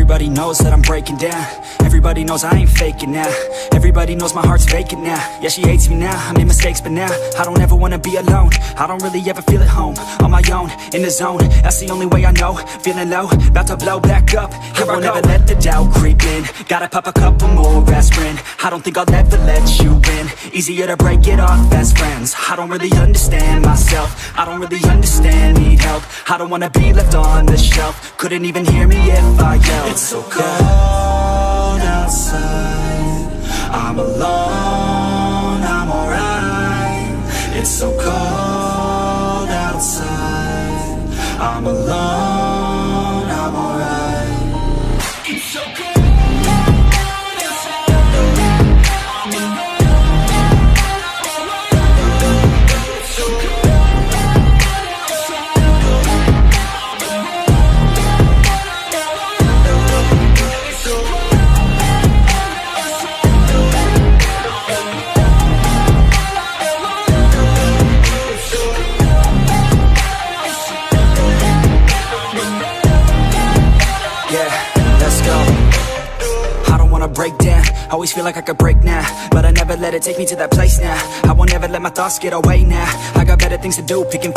Everybody knows that I'm breaking down. Everybody knows I ain't faking now. Everybody knows my heart's vacant now. Yeah, she hates me now, I made mistakes but now I don't ever wanna be alone. I don't really ever feel at home. On my own, in the zone, that's the only way I know. Feeling low, about to blow back up. Here I won't ever let the doubt creep in. Gotta pop a couple more aspirin. I don't think I'll ever let you in. Easier to break it off best friends. I don't really understand myself. I don't really understand, need help. I don't wanna be left on the shelf. Couldn't even hear me if I yelled. It's so cold outside, I'm alone, I'm alright. It's so cold outside, I'm alone, I'm alright. It's so cold. Break down, always feel like I could break now, but I never let it take me to that place now. I won't ever let my thoughts get away now. I got better things to do, picking